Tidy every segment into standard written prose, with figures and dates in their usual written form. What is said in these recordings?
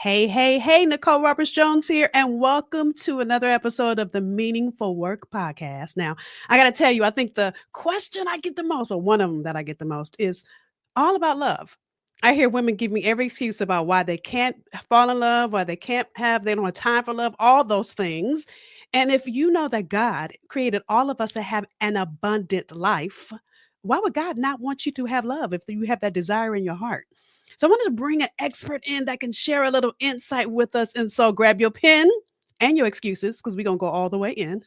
Hey, hey, hey, Nicole Roberts Jones here, and welcome to another episode of the Meaningful Work Podcast. Now, I got to tell you, I think the question I get the most, or one of them that I get the most, is all about love. I hear women give me every excuse about why they can't fall in love, why they don't have time for love, all those things. And if you know that God created all of us to have an abundant life, why would God not want you to have love if you have that desire in your heart? So I wanted to bring an expert in that can share a little insight with us. And so grab your pen and your excuses because we're going to go all the way in.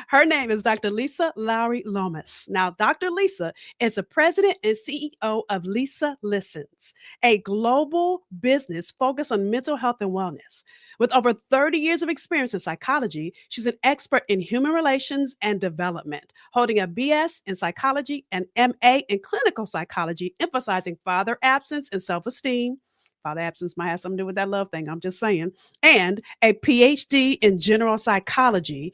Her name is Dr. Lisa Loury Lomas. Now, Dr. Lisa is the president and CEO of Lisa Listens, a global business focused on mental health and wellness. With over 30 years of experience in psychology, she's an expert in human relations and development, holding a BS in psychology and MA in clinical psychology, emphasizing father absence and self-esteem. Father absence might have something to do with that love thing, I'm just saying. And a PhD in general psychology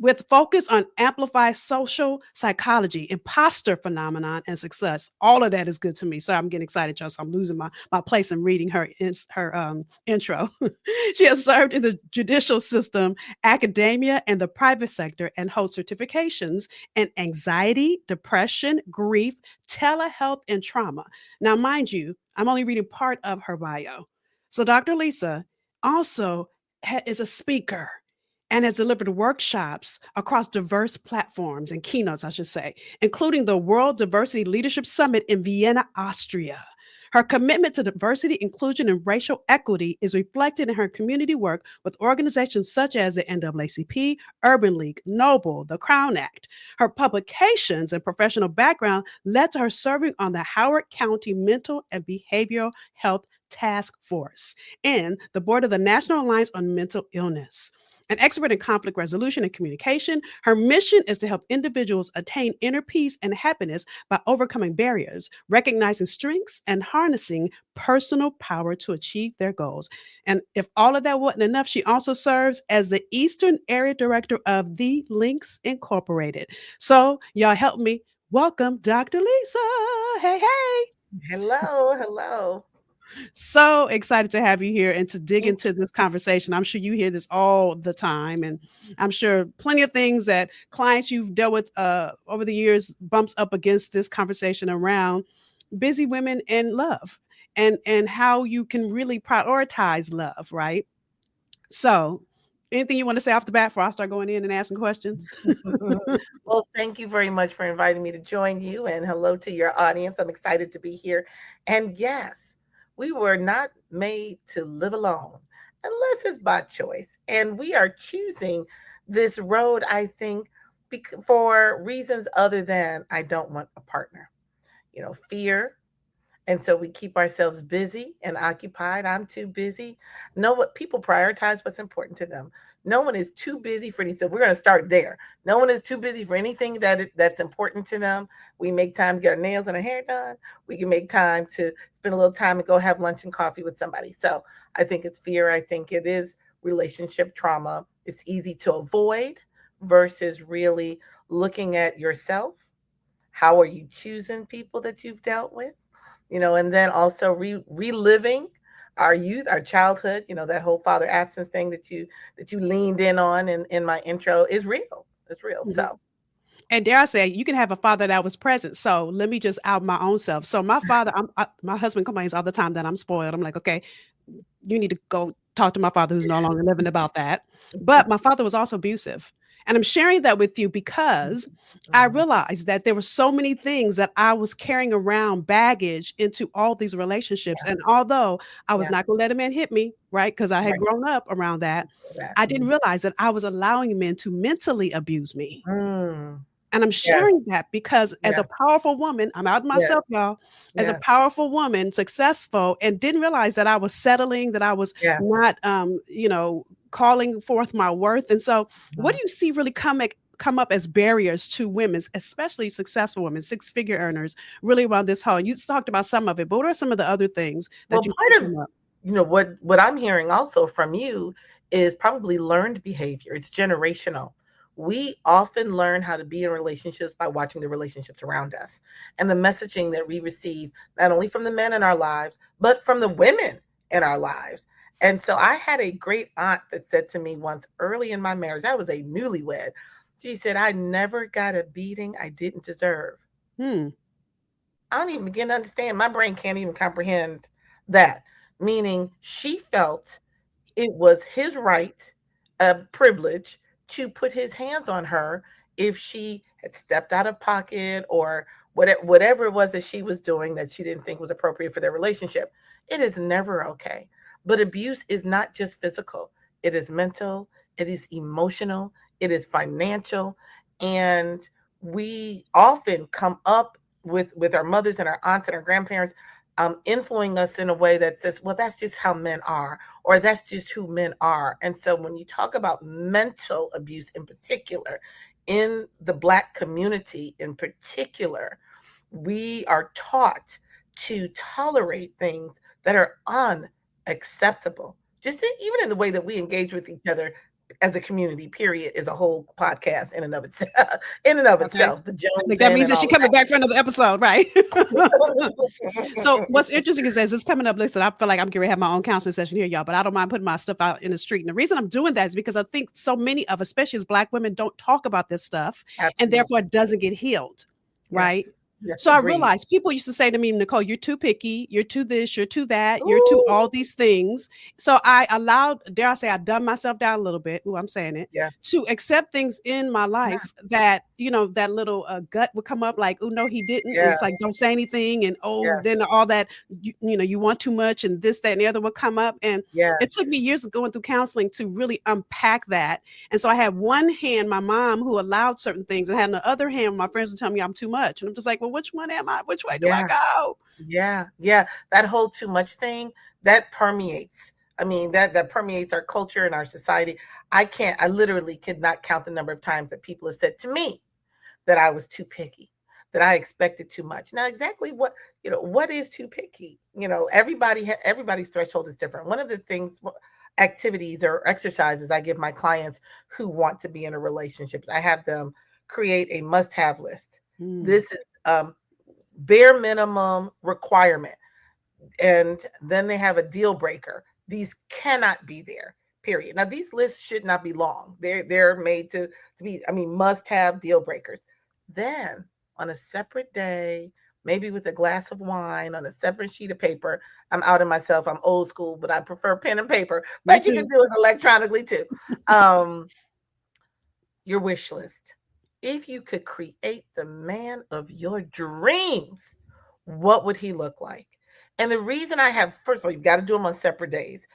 with focus on amplified social psychology, imposter phenomenon, and success. All of that is good to me. So I'm getting excited, y'all. So I'm losing my place in reading her intro. She has served in the judicial system, academia, and the private sector, and holds certifications in anxiety, depression, grief, telehealth, and trauma. Now, mind you, I'm only reading part of her bio. So Dr. Lisa also is a speaker and has delivered workshops across diverse platforms and keynotes, I should say, including the World Diversity Leadership Summit in Vienna, Austria. Her commitment to diversity, inclusion, and racial equity is reflected in her community work with organizations such as the NAACP, Urban League, Noble, the Crown Act. Her publications and professional background led to her serving on the Howard County Mental and Behavioral Health Task Force and the board of the National Alliance on Mental Illness. An expert in conflict resolution and communication, her mission is to help individuals attain inner peace and happiness by overcoming barriers, recognizing strengths, and harnessing personal power to achieve their goals. And if all of that wasn't enough, she also serves as the Eastern Area Director of The Links Incorporated. So, y'all help me welcome Dr. Lisa. Hey, hey. Hello, hello. So excited to have you here and to dig Thank into this conversation. I'm sure you hear this all the time, and I'm sure plenty of things that clients you've dealt with over the years bumps up against this conversation around busy women and love and how you can really prioritize love, right? So, anything you want to say off the bat before I start going in and asking questions? you. Well, thank you very much for inviting me to join you, and hello to your audience. I'm excited to be here. And yes, we were not made to live alone unless it's by choice. And we are choosing this road, I think, for reasons other than I don't want a partner. Fear. And so we keep ourselves busy and occupied. I'm too busy. Know what people prioritize what's important to them. No one is too busy for anything. So we're going to start there. No one is too busy for anything that's important to them. We make time to get our nails and our hair done. We can make time to spend a little time and go have lunch and coffee with somebody. So I think it's fear. I think it is relationship trauma. It's easy to avoid versus really looking at yourself. How are you choosing people that you've dealt with? And then also reliving our youth, our childhood. That whole father absence thing that you leaned in on in my intro is real. It's real. Mhm. So And dare I say, you can have a father that was present. So let me just out my own self. So my father, my husband complains all the time that I'm spoiled. I'm like, okay, you need to go talk to my father who's no longer living about that. But my father was also abusive. And I'm sharing that with you because I mhm, realized that there were so many things that I was carrying around baggage into all these relationships. yeah, And although I was yeah, not going to let a man hit me, right? Because I had right. grown up around that, That. I didn't realize that I was allowing men to mentally abuse me. Mm, And I'm yes, sharing that because as a yes, powerful woman, I'm out yes, myself, y'all, as a yes, powerful woman, successful, and didn't realize that I was settling, that I was yes. not, calling forth my worth. And so, what Mhm. do you see really come up as barriers to women, especially successful women, six-figure earners, really around this whole? You talked about some of it, but what are some of the other things that Well, you see part of come up? what I'm hearing also from you is probably learned behavior. It's generational. We often learn how to be in relationships by watching the relationships around us and the messaging that we receive, not only from the men in our lives, but from the women in our lives. And so I had a great aunt that said to me once early in my marriage, I was a newlywed. She said, I never got a beating I didn't deserve. Hmm. I don't even begin to understand. My brain can't even comprehend that. Meaning she felt it was his right, a privilege, to put his hands on her if she had stepped out of pocket or whatever it was that she was doing that she didn't think was appropriate for their relationship. It is never okay. But abuse is not just physical, it is mental, it is emotional, it is financial. And we often come up with our mothers and our aunts and our grandparents influencing us in a way that says, well, that's just how men are, or that's just who men are. And so when you talk about mental abuse in particular, in the Black community in particular, we are taught to tolerate things that are unacceptable. Just even in the way that we engage with each other as a community, period, is a whole podcast in and of itself. In and of Okay. itself, the I think Jones that in means and that she's all of coming back for another episode, right? So that. what's interesting is this coming up. Listen, I feel like I'm going to have my own counseling session here, y'all, but I don't mind putting my stuff out in the street. And the reason I'm doing that is because I think so many of, especially as Black women, don't talk about this stuff, and therefore Absolutely. it doesn't get healed, right? Yes. Yes, So I agreed. realized people used to say to me, Nicole, you're too picky, you're too this, you're too that, you're too all Ooh, these things. So I allowed, dare I say, I dumbed myself down a little bit. Ooh, I'm saying it, yes. to accept things in my Yeah. life that, that little gut would come up like, oh, no, he didn't. And it's like, Yes. don't say anything. And oh, Yes. then all that, you want too much and this, that, and the other would come up. And it took Yes. me years of going through counseling to really unpack that. And so I had one hand, my mom, who allowed certain things, and had on the other hand, my friends would tell me I'm too much. And I'm just like, well, which one am I? Which way do I Yeah. go? Yeah. Yeah. That whole too much thing, that permeates. I mean, that permeates our culture and our society. I literally could not count the number of times that people have said to me that I was too picky, that I expected too much. Now, exactly what is too picky? Everybody's threshold is different. One of the things, activities or exercises I give my clients who want to be in a relationship, I have them create a must-have list. Mm, This is bare minimum requirement, and then they have a deal breaker. These cannot be there. Period. Now these lists should not be long. They're made to be. I mean, must have deal breakers. Then on a separate day, maybe with a glass of wine on a separate sheet of paper. I'm out of myself. I'm old school, but I prefer pen and paper. me But you can too. do it electronically too. Um, your wish list. If you could create the man of your dreams, what would he look like? And the reason I have, first of all, you've got to do them on separate days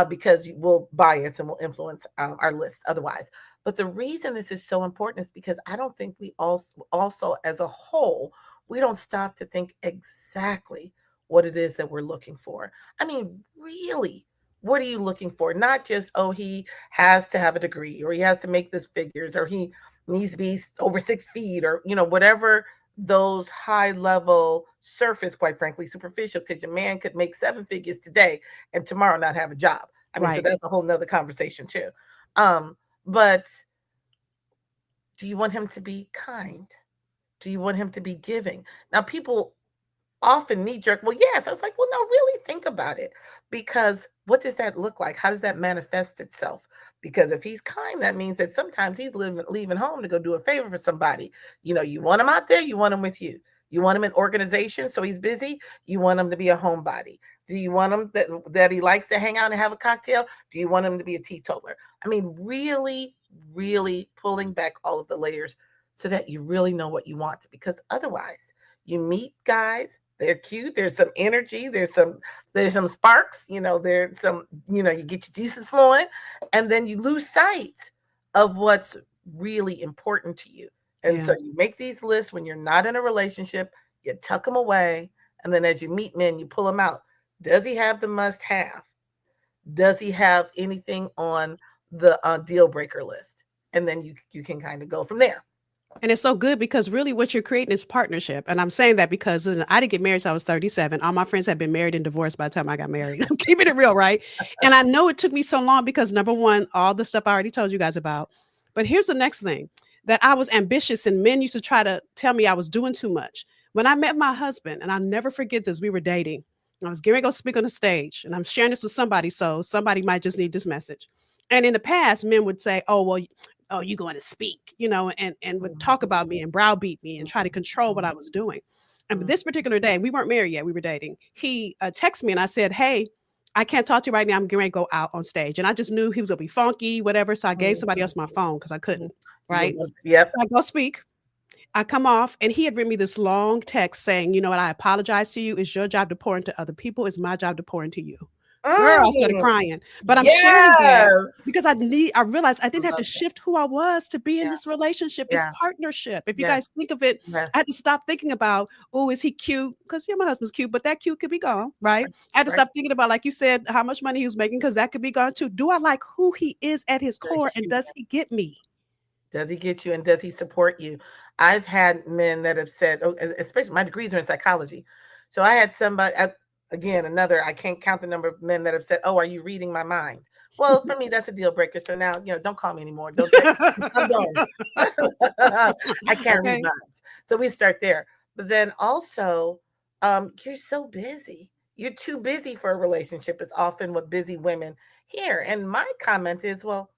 because you will bias and will influence our list otherwise. But the reason this is so important is because I don't think we also as a whole, we don't stop to think exactly what it is that we're looking for. I mean, really, what are you looking for? Not just, oh, he has to have a degree or he has to make this figures or he needs to be over 6 feet or, whatever those high level surface, quite frankly, superficial, because your man could make 7 figures today and tomorrow not have a job. I mean, so Right. that's a whole nother conversation too. But do you want him to be kind? Do you want him to be giving? Now, people often knee jerk, well, yes. I was like, well, no, really think about it. Because what does that look like? How does that manifest itself? Because if he's kind, that means that sometimes he's leaving home to go do a favor for somebody. You want him out there, you want him with you. You want him in organization, so he's busy. You want him to be a homebody. Do you want him that he likes to hang out and have a cocktail? Do you want him to be a teetotaler? I mean, really, really pulling back all of the layers so that you really know what you want. Because otherwise, you meet guys, they're cute, there's some energy, there's some sparks, there's some, you get your juices flowing, and then you lose sight of what's really important to you. And Yeah. so you make these lists when you're not in a relationship, you tuck them away, and then as you meet men, you pull them out. Does he have the must have? Does he have anything on the deal breaker list? And then you can kind of go from there. And it's so good because really what you're creating is partnership. And I'm saying that because listen, I didn't get married till I was 37. All my friends had been married and divorced by the time I got married. I'm keeping it real, right? And I know it took me so long because number one, all the stuff I already told you guys about. But here's the next thing, that I was ambitious and men used to try to tell me I was doing too much. When I met my husband, and I'll never forget this, we were dating. I was getting ready to go speak on the stage, and I'm sharing this with somebody, so somebody might just need this message. And in the past, men would say, "Oh, well, oh, you going to speak," and would talk about me and browbeat me and try to control what I was doing. And Mhm. this particular day, we weren't married yet; we were dating. He texted me, and I said, "Hey, I can't talk to you right now. I'm getting ready to go out on stage." And I just knew he was gonna be funky, whatever. So I gave somebody else my phone because I couldn't. Right. Yep. So I go speak. I come off and he had written me this long text saying, "You know what? I apologize to you. It's your job to pour into other people. It's my job to pour into you." Girl, I started Mm, crying. But I'm sharing that yes. because I realized I I didn't have love to that. shift who I was to be in Yeah. this relationship. It's Yeah. partnership. If you Yes. guys think of it, Yes. I had to stop thinking about, oh, is he cute? Because yeah, my husband's cute, but that cute could be gone, right? Right. I had to Right. stop thinking about, like you said, how much money he was making, because that could be gone too. Do I like who he is at his Very core and human. does he get me? Does he get you and does he support you? I've had men that have said, oh, especially my degrees are in psychology. So I had somebody, again, another, I can't count the number of men that have said, "Oh, are you reading my mind?" Well, for me, that's a deal breaker. So now, don't call me anymore. Don't text me. I'm done. I can't read Okay. minds. So we start there. But then also, you're so busy. You're too busy for a relationship, is often what busy women hear. And my comment is, well,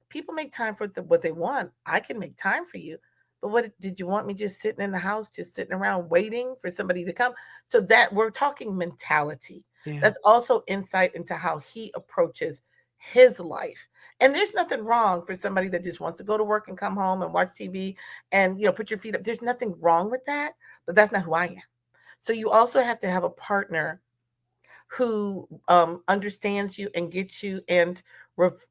people make time for what they want. I can make time for you. But what did you want me just sitting in the house, just sitting around waiting for somebody to come? So that we're talking mentality. Yeah. That's also insight into how he approaches his life. And there's nothing wrong for somebody that just wants to go to work and come home and watch TV and put your feet up. There's nothing wrong with that, but that's not who I am. So you also have to have a partner who understands you and gets you and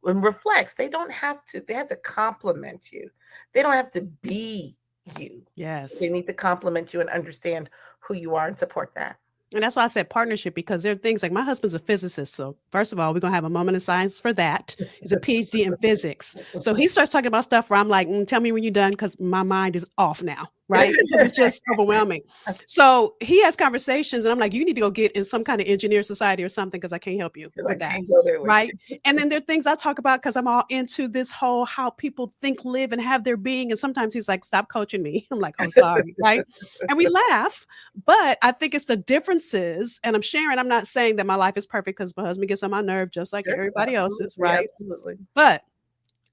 reflects. They don't have to. They have to compliment you. They don't have to be you. They Yes. need to compliment you and understand who you are and support that. And that's why I said partnership, because there are things like my husband's a physicist. So, first of all, we're going to have a moment of science for that. He's a PhD in physics. So, he starts talking about stuff where I'm like, tell me when you're done because my mind is off now, right? Because it's just overwhelming. So, he has conversations, and I'm like, you need to go get in some kind of engineer society or something because I can't help you Because I with that. can't go there with Right. you. And then there are things I talk about because I'm all into this whole how people think, live, and have their being. And sometimes he's like, stop coaching me. I'm like, oh, sorry. Right. And we laugh. But I think it's the differences, and I'm sharing. I'm not saying that my life is perfect because my husband gets on my nerve just like Sure, everybody else's, absolutely, right? absolutely. But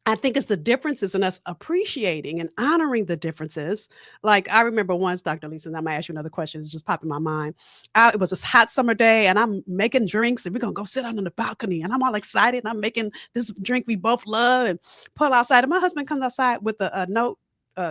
I think it's the differences in us appreciating and honoring the differences. Like I remember once, Dr. Lisa, and I might ask you another question. It's just popped in my mind. It was a hot summer day, and I'm making drinks, and we're gonna go sit out on the balcony. And I'm all excited, and I'm making this drink we both love, and pull outside. And my husband comes outside with a note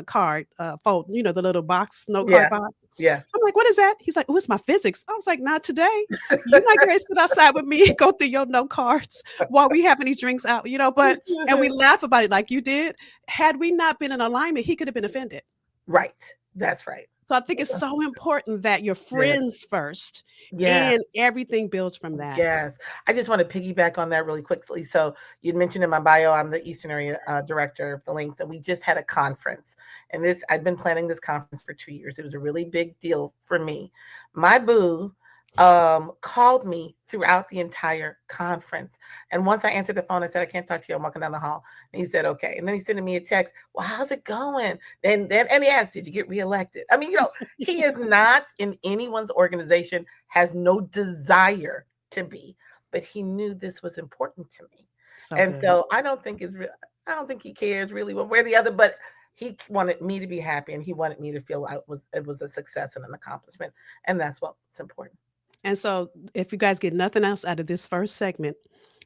card fold, the little box note card Yeah, box. yeah. I'm like, what is that? He's like, oh, it's my physics. I was like, not today. You're not going to sit outside with me and go through your note cards while we having these drinks out. But and we laugh about it like you did. Had we not been in alignment, he could have been offended. Right. That's right. So I think it's so important that you're Yes. friends first, Yes. and everything builds from that. Yes. I just want to piggyback on that really quickly. So you'd mentioned in my bio, I'm the Eastern area director of the Links, and we just had a conference. And I've been planning this conference for 2 years. It was a really big deal for me. My boo called me throughout the entire conference. And once I answered the phone, I said, I can't talk to you. I'm walking down the hall. And he said, okay. And then he sent me a text. Well, how's it going? And he asked, did you get reelected? I mean, he is not in anyone's organization, has no desire to be, but he knew this was important to me. So And good. so I don't think he cares really one way or the other, but he wanted me to be happy, and he wanted me to feel it was a success and an accomplishment. And that's what's important. And so, if you guys get nothing else out of this first segment,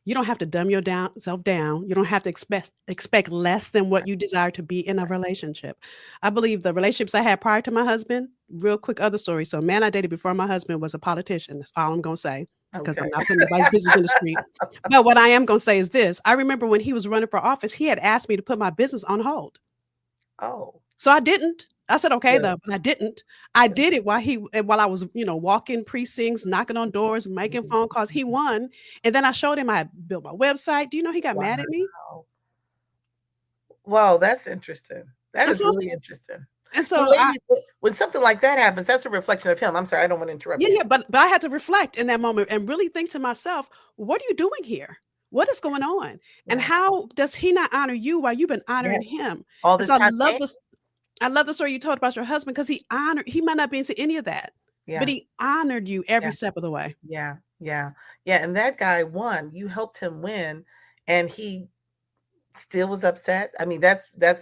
you don't have to dumb yourself down. You don't have to expect less than what you desire to be in a relationship. I believe the relationships I had prior to my husband, real quick other story. So, a man I dated before my husband was a politician. That's all I'm gonna say because Okay. I'm not putting anybody's business in the street. But what I am gonna say is this: I remember when he was running for office, he had asked me to put my business on hold. Oh, So I didn't. I said, okay, good. though, but I didn't. I Good. did it while I was, walking precincts, knocking on doors, making phone calls. He won. And then I showed him I had built my website. Do you know he got mad at me? Wow. Wow, that's interesting. That And is so really interesting. and Well, so I ladies, when something like that happens, that's a reflection of him. I'm sorry, I don't want to interrupt yeah, you. yeah, but I had to reflect in that moment and really think to myself, what are you doing here? What is going on? And Yes, how does he not honor you while you've been honoring yes. him? All And this so time came. I love the story you told about your husband because he might not be into any of that. but Yeah. he honored you every Yeah. step of the way. Yeah. Yeah. Yeah. And that guy won. You helped him win, and he still was upset. I mean, that's Oh,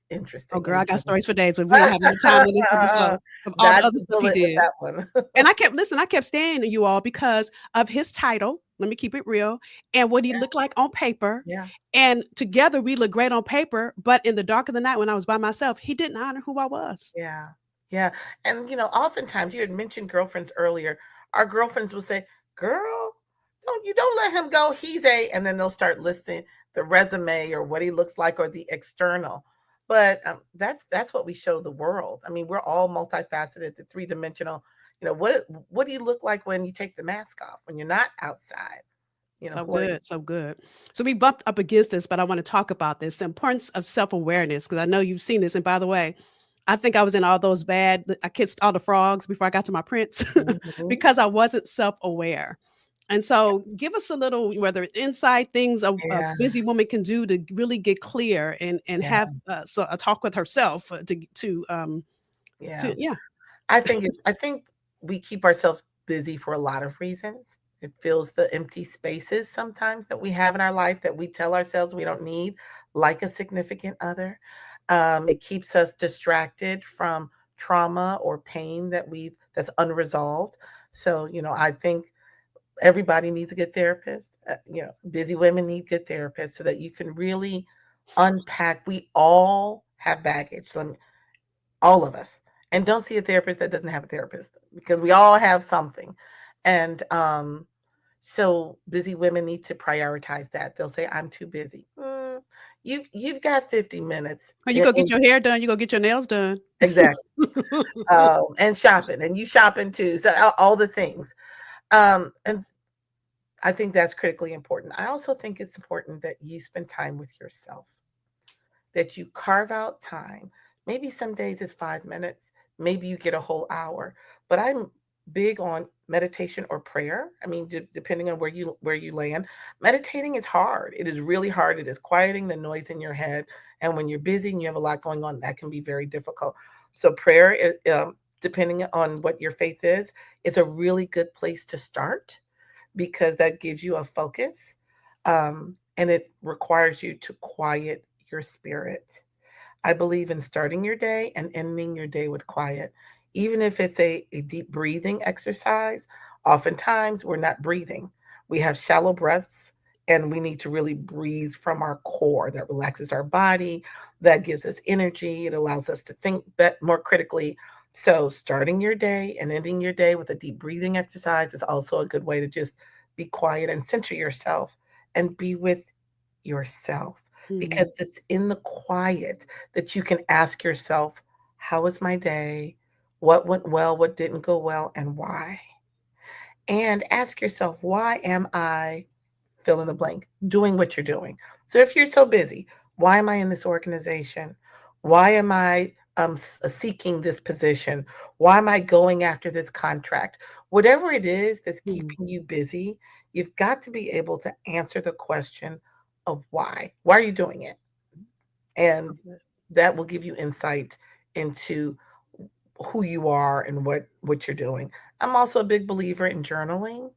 interesting. girl, I got And stories for days, but we don't have enough time in this episode of all the dodged other the stuff he bullet with did. that one. And I kept staying to you all because of his title. Let me keep it real. And what he Yeah. looked like on paper. Yeah. And together we looked great on paper, but in the dark of the night when I was by myself, he didn't honor who I was. Yeah. Yeah. And oftentimes you had mentioned girlfriends earlier. Our girlfriends will say, "Girl, don't let him go. He's a," and then they'll start listing the resume or what he looks like or the external. But that's what we show the world. I mean, we're all multifaceted, the three-dimensional. What do you look like when you take the mask off, when you're not outside? So Who are you? good, so good. So we bumped up against this, but I want to talk about this, the importance of self-awareness, because I know you've seen this. And by the way, I think I was in all those I kissed all the frogs before I got to my prince Mhm. because I wasn't self-aware. And so Yes. give us a little, whether inside things a Yeah. busy woman can do to really get clear and Yeah. have a talk with herself Yeah. to yeah. I think we keep ourselves busy for a lot of reasons. It fills the empty spaces sometimes that we have in our life that we tell ourselves we don't need, like a significant other. It keeps us distracted from trauma or pain that's unresolved. So, I think everybody needs a good therapist. Busy women need good therapists so that you can really unpack. We all have baggage. All of us, and don't see a therapist that doesn't have a therapist, because we all have something. And so busy women need to prioritize that. They'll say, I'm too busy. You've got 50 minutes Or you go get your hair done, you go get your nails done. exactly. And shopping, and you shopping too, so all the things. And I think that's critically important. I also think it's important that you spend time with yourself, that you carve out time. Maybe some days it's 5 minutes, maybe you get a whole hour. But I'm big on meditation or prayer. I mean, depending on where you land, meditating is hard. It is really hard. It is quieting the noise in your head, and when you're busy and you have a lot going on, that can be very difficult. So prayer, depending on what your faith is a really good place to start, because that gives you a focus, and it requires you to quiet your spirit. I believe in starting your day and ending your day with quiet. Even if it's a deep breathing exercise, oftentimes we're not breathing. We have shallow breaths, and we need to really breathe from our core. That relaxes our body, that gives us energy, it allows us to think more critically. So, starting your day and ending your day with a deep breathing exercise is also a good way to just be quiet and center yourself and be with yourself, Mhm. because it's in the quiet that you can ask yourself, how was my day? What went well? What didn't go well? And why? And ask yourself, why am I fill in the blank doing what you're doing? So if you're so busy, why am I in this organization? Why am I seeking this position? Why am I going after this contract? Whatever it is that's Mhm. keeping you busy, you've got to be able to answer the question of why. Why are you doing it? And that will give you insight into who you are and what you're doing. I'm also a big believer in journaling.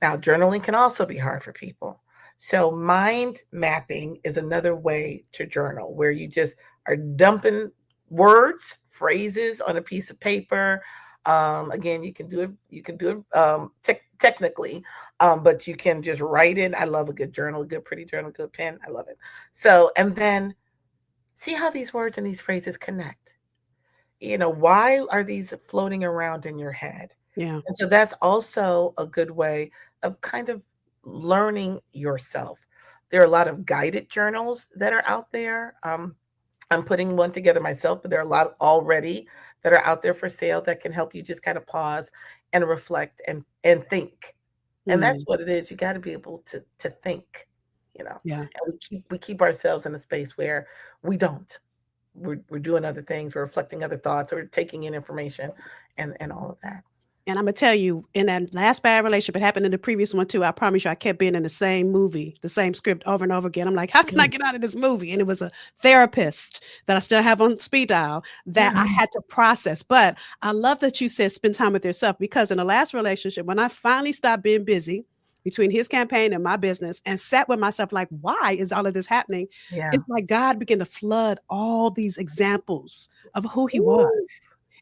Now, journaling can also be hard for people. So, mind mapping is another way to journal, where you just are dumping words, phrases on a piece of paper. Again, you can do it. You can do it technically, but you can just write it. I love a good journal, a good pretty journal, good pen. I love it. So, and then see how these words and these phrases connect. Why are these floating around in your head? Yeah. And so that's also a good way of kind of learning yourself. There are a lot of guided journals that are out there. I'm putting one together myself, but there are a lot already that are out there for sale that can help you just kind of pause and reflect and think. And that's Mm. what it is. You got to be able to think, Yeah. and we keep ourselves in a space where we don't. We're doing other things. We're reflecting other thoughts. We're taking in information, and all of that. And I'm gonna tell you, in that last bad relationship, it happened in the previous one too. I promise you, I kept being in the same movie, the same script over and over again. I'm like, how can I Mm, get out of this movie? And it was a therapist that I still have on speed dial that I mhm. had to process. But I love that you said spend time with yourself, because in the last relationship, when I finally stopped being busy between his campaign and my business and sat with myself, like, why is all of this happening? Yeah. It's like God began to flood all these examples of who he Ooh, was.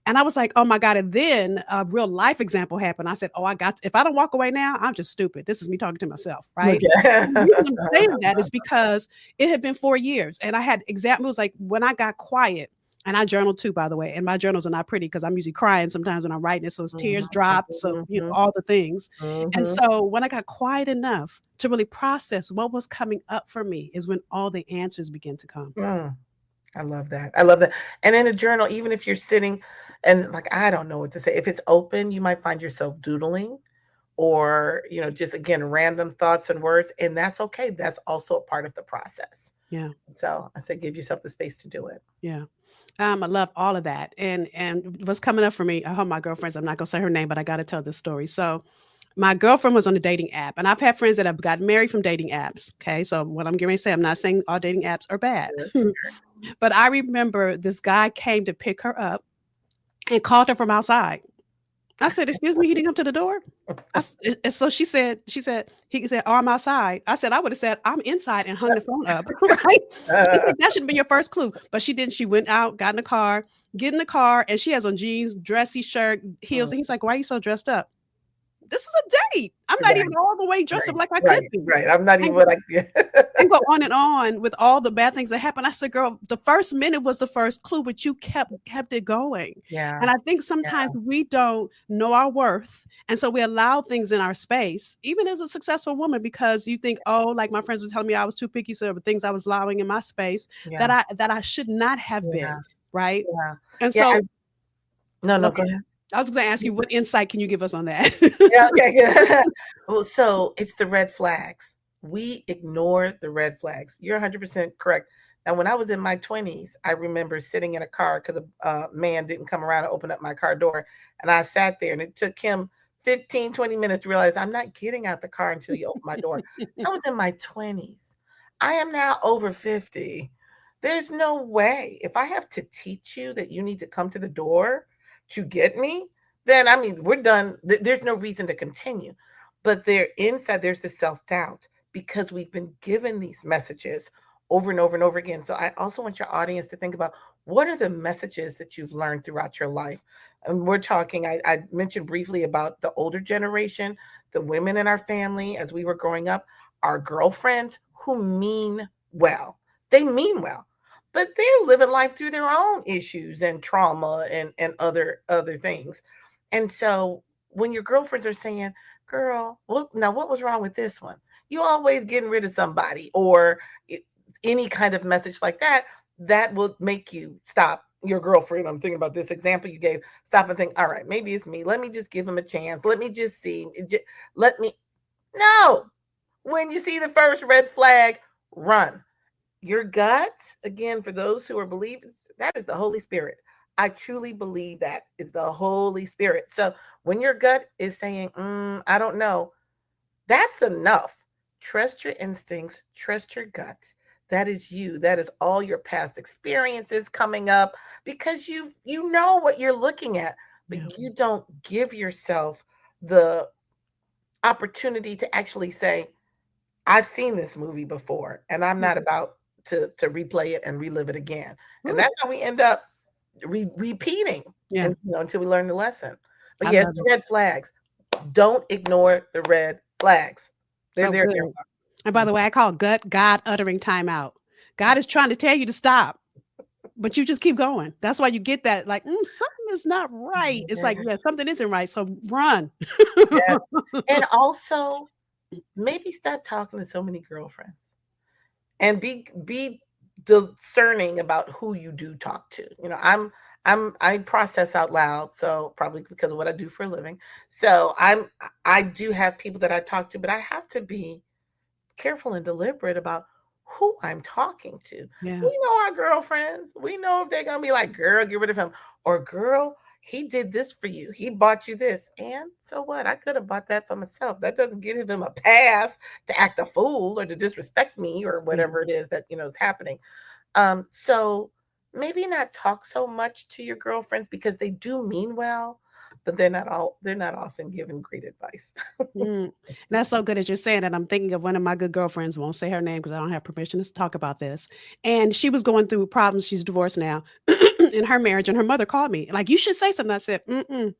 And I was like, "Oh my god," and then a real life example happened. I said, "Oh, I got if I don't walk away now, I'm just stupid." This is me talking to myself, right? okay. And the reason I'm saying that is because it had been 4 years, and I had examples like when I got quiet, and I journal too, by the way, and my journals are not pretty because 'cause I'm usually crying sometimes when I'm writing it, so it's Mhm, tears drop, so, mhm, all the things. And mhm. so when I got quiet enough to really process what was coming up for me is when all the answers began to come. Mm, I love that. I love that. And in a journal, even if you're sitting and like, I don't know what to say, if it's open, you might find yourself doodling or, just again, random thoughts and words. And that's okay. That's also a part of the process. Yeah, So I say, give yourself the space to do it. yeah. I love all of that, and what's coming up for me, I hope my girlfriends, I'm not gonna say her name, but I gotta tell this story. So, my girlfriend was on a dating app, and I've had friends that have gotten married from dating apps, okay? So, what I'm getting ready to say, I'm not saying all dating apps are bad, Good. but I remember this guy came to pick her up and called her from outside. I said, "Excuse me," he didn't come to the door? And so she said he said, "Oh, I'm outside." I said, I would have said, "I'm inside," and hung the phone up, right? I Uh, think that should have been your first clue. But she didn't. She went out, got in the car, get in the car, and she has on jeans, dressy shirt, heels. mm, And he's like, "Why are you so dressed up?" This is a date. I'm not right, even all the way dressed up right, like I could right, be. right. I'm not even And what I yeah. and go on with all the bad things that happen. I said, "Girl, the first minute was the first clue, but you kept it going." Yeah, And I think sometimes yeah, we don't know our worth, and so we allow things in our space, even as a successful woman, because you think, "Oh," like my friends were telling me, I was too picky, so there were things I was allowing in my space yeah, that I should not have yeah, been, right? yeah. And Yeah, so, no, no, go okay, ahead. I was going to ask you, what insight can you give us on that? Yeah, okay, good. Well, so it's the red flags. We ignore the red flags. You're 100% correct. Now, when I was in my 20s, I remember sitting in a car because a man didn't come around to open up my car door. And I sat there, and it took him 15, 20 minutes to realize I'm not getting out the car until you open my door. I was in my 20s. I am now over 50. There's no way. If I have to teach you that you need to come to the door to get me, then I mean, we're done. There's no reason to continue. But there inside, there's the self doubt because we've been given these messages over and over and over again. So I also want your audience to think about what are the messages that you've learned throughout your life. And we're talking, I mentioned briefly about the older generation, the women in our family as we were growing up, our girlfriends who mean well. They mean well, but they're living life through their own issues and trauma and other things. And so when your girlfriends are saying, "Girl, what was wrong with this one? You always getting rid of somebody," or any kind of message like that, that will make you stop your girlfriend. I'm thinking about this example you gave. Stop and think, all right, maybe it's me. Let me just give him a chance. Let me just see. Let me. No. When you see the first red flag, run. Your gut, again, for those who are believers, that is the Holy Spirit. I truly believe that is the Holy Spirit. So when your gut is saying, I don't know, that's enough. Trust your instincts, trust your guts. That is you. That is all your past experiences coming up because you know what you're looking at, Yeah. but you don't give yourself the opportunity to actually say, I've seen this movie before, and I'm Yeah. not about to replay it and relive it again. And Woo. that's how we end up repeating, Yeah. and until we learn the lesson. But I yes, love the it. red flags. Don't ignore the red flags. They're So there. good. And by Mhm. the way, I call gut God uttering timeout. God is trying to tell you to stop, but you just keep going. That's why you get that, like, something is not right. It's like, yeah, something isn't right. So run. Yes, and also maybe stop talking to so many girlfriends and be discerning about who you do talk to. I process out loud, so probably because of what I do for a living. So I do have people that I talk to, but I have to be careful and deliberate about who I'm talking to. Yeah. We know our girlfriends. We know if they're gonna be like, "Girl, get rid of him," or "Girl, He did this for you. He bought you this. And so what? I could have bought that for myself. That doesn't give him a pass to act a fool or to disrespect me or Yeah. whatever it is that, is happening. So maybe not talk so much to your girlfriends because they do mean well, but they're not often given great advice. Mm. That's so good as you're saying that. I'm thinking of one of my good girlfriends, won't say her name because I don't have permission to talk about this. And she was going through problems. She's divorced now in her marriage. And her mother called me, like, you should say something. I said, mm-mm,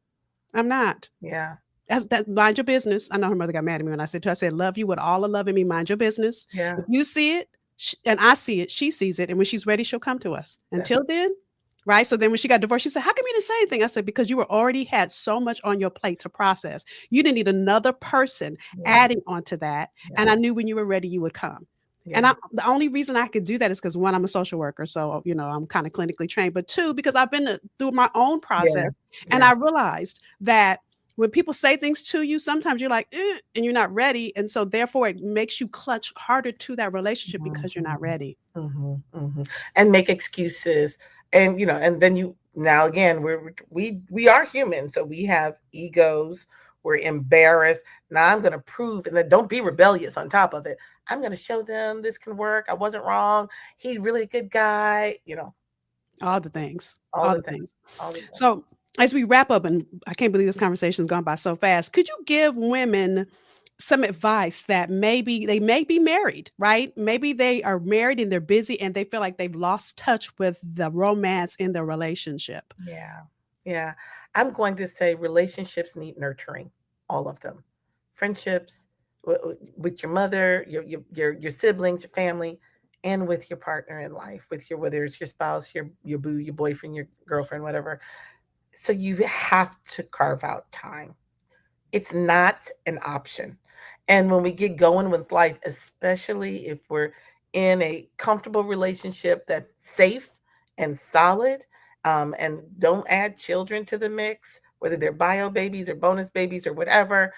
I'm not. Yeah. That's that. Mind your business. I know her mother got mad at me when I said to her, I said, love you with all the love in me. Mind your business. Yeah. If you see it and I see it, she sees it. And when she's ready, she'll come to us. That's Until then, right? So then when she got divorced, she said, how come you didn't say anything? I said, because you were already had so much on your plate to process. You didn't need another person yeah. adding onto that. Yeah. And I knew when you were ready, you would come. And Yeah. the only reason I could do that is because one, I'm a social worker. So, I'm kind of clinically trained. But two, because I've been through my own Yeah. process. And Yeah. I realized that when people say things to you, sometimes you're like, and you're not ready. And so therefore it makes you clutch harder to that relationship because you're not Mhm. ready. Mhm. Mhm. And make excuses. And and then you now again we are human, so we have egos. We're embarrassed. Now I'm going to prove, and then don't be rebellious on top of it. I'm going to show them this can work. I wasn't wrong. He's really a good guy. All the things, All all the the things. things. All the things. So as we wrap up, and I can't believe this conversation's gone by so fast, could you give women some advice that maybe they may be married, right? Maybe they are married and they're busy and they feel like they've lost touch with the romance in their relationship. Yeah. Yeah. I'm going to say relationships need nurturing, all of them. Friendships with your mother, your siblings, your family, and with your partner in life, with your whether it's your spouse, your boo, your boyfriend, your girlfriend, whatever. So you have to carve out time. It's not an option. And when we get going with life, especially if we're in a comfortable relationship that's safe and solid, and don't add children to the mix, whether they're bio babies or bonus babies or whatever,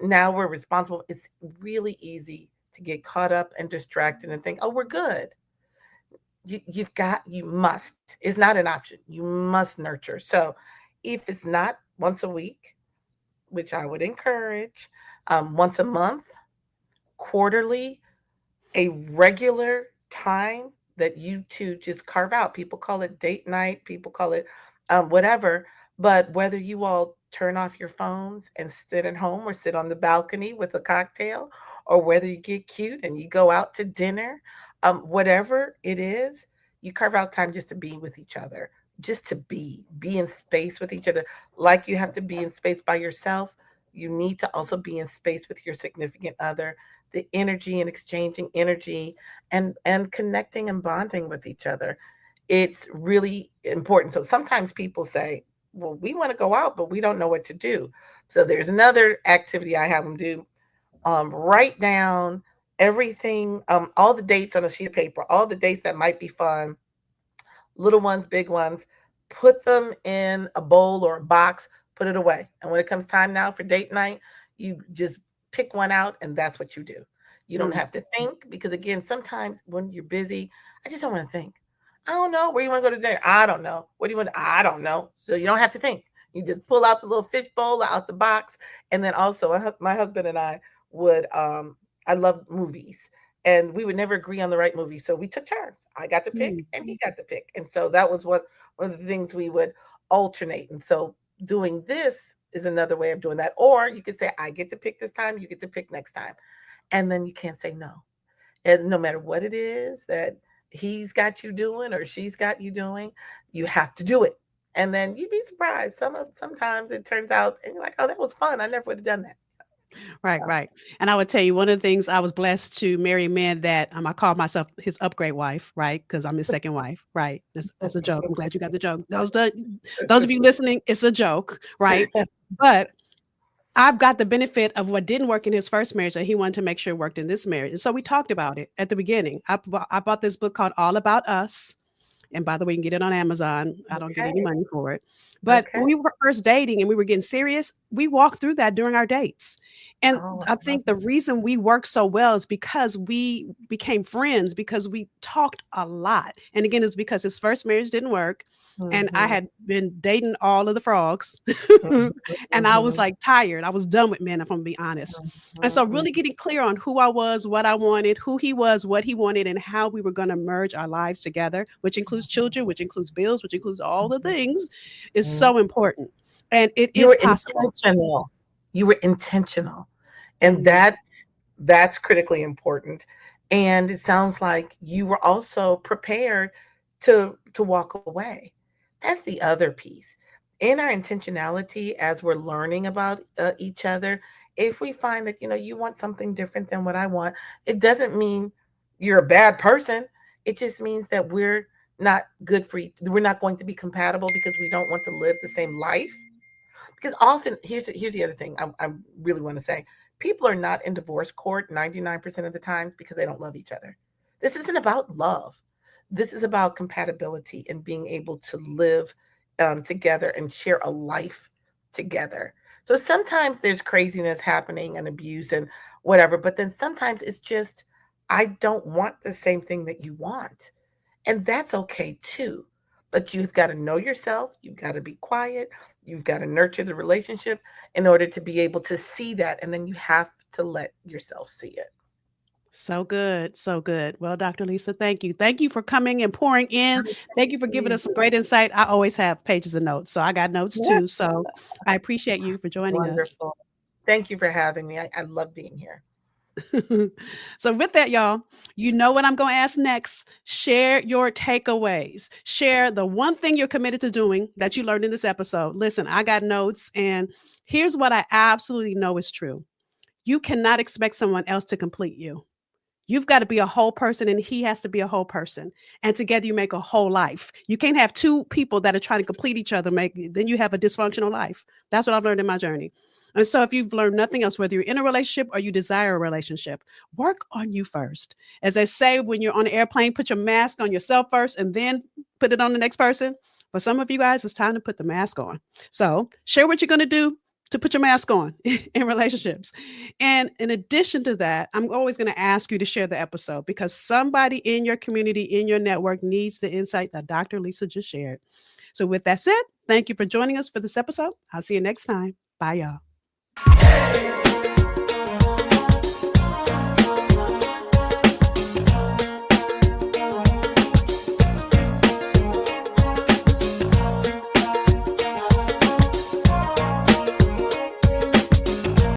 now we're responsible. It's really easy to get caught up and distracted and think, oh, we're good. You must. It's not an option. You must nurture. So if it's not once a week, which I would encourage, once a month, quarterly, a regular time that you two just carve out. People call it date night, people call it whatever. But whether you all turn off your phones and sit at home or sit on the balcony with a cocktail, or whether you get cute and you go out to dinner, whatever it is, you carve out time just to be with each other, just to be in space with each other. Like you have to be in space by yourself, you need to also be in space with your significant other, the energy and exchanging energy and connecting and bonding with each other. It's really important. So sometimes people say, well, we want to go out but we don't know what to do. So there's another activity I have them do. Write down everything, all the dates on a sheet of paper, all the dates that might be fun, little ones, big ones. Put them in a bowl or a box, put it away. And when it comes time now for date night, you just pick one out and that's what you do. You don't Mm. have to think because, again, sometimes when you're busy, I just don't want to think. I don't know. Where you want to go to dinner? I don't know. What do you want? I don't know. So you don't have to think. You just pull out the little fish bowl out the box. And then also, my husband and I would, I love movies and we would never agree on the right movie. So we took turns. I got to pick Mm. and he got to pick. And so that was one of the things we would alternate. And so doing this is another way of doing that. Or you could say, I get to pick this time, you get to pick next time. And then you can't say no. And no matter what it is that he's got you doing or she's got you doing, you have to do it. And then you'd be surprised. Sometimes it turns out and you're like, oh, that was fun. I never would have done that. Right, right. And I would tell you one of the things I was blessed to marry a man that I call myself his upgrade wife, right? Because I'm his second wife, right? That's a joke. I'm glad you got the joke. Those of you listening, it's a joke, right? But I've got the benefit of what didn't work in his first marriage that he wanted to make sure it worked in this marriage. And so we talked about it at the beginning. I bought this book called All About Us. And by the way, you can get it on Amazon. I don't get any Okay. money for it. But Okay. when we were first dating and we were getting serious, we walked through that during our dates. And Oh, I I love think the reason we worked so well is because we became friends, because we talked a lot. And again, it's because his first marriage didn't work. And I Mhm. had been dating all of the frogs. Mhm. And I was Mhm. like tired. I was done with men, if I'm being honest. And so Mhm. really getting clear on who I was, what I wanted, who he was, what he wanted, and how we were going to merge our lives together, which includes children, which includes bills, which includes all the things, is Mhm. so important. And it You is were possible. intentional. You were intentional. And Mm, that's critically important. And it sounds like you were also prepared to walk away. That's the other piece. In our intentionality as we're learning about each other, if we find that you want something different than what I want, it doesn't mean you're a bad person. It just means that we're not going to be compatible because we don't want to live the same life. Because often, here's the other thing I really want to say: people are not in divorce court 99% of the times because they don't love each other. This isn't about love. This is about compatibility and being able to live together and share a life together. So sometimes there's craziness happening and abuse and whatever, but then sometimes it's just I don't want the same thing that you want. And that's okay too. But you've got to know yourself. You've got to be quiet. You've got to nurture the relationship in order to be able to see that. And then you have to let yourself see it. so good. So good. Well, Dr. Lisa, thank you. Thank you for coming and pouring in. Thank you for giving Mm, us some great insight. I always have pages of notes, so I got notes yes, too. So I appreciate you for joining us. wonderful. Thank you for having me. I love being here. So with that, y'all, you know what I'm going to ask next. Share your takeaways. Share the one thing you're committed to doing that you learned in this episode. Listen, I got notes, and here's what I absolutely know is true. You cannot expect someone else to complete you. You've got to be a whole person, and he has to be a whole person. And together you make a whole life. You can't have two people that are trying to complete each other. Then you have a dysfunctional life. That's what I've learned in my journey. And so if you've learned nothing else, whether you're in a relationship or you desire a relationship, work on you first. As I say, when you're on an airplane, put your mask on yourself first and then put it on the next person. For some of you guys, it's time to put the mask on. So share what you're going to do to put your mask on in relationships. And in addition to that, I'm always going to ask you to share the episode because somebody in your community, in your network needs the insight that Dr. Lisa just shared. So, with that said, thank you for joining us for this episode. I'll see you next time. Bye, y'all.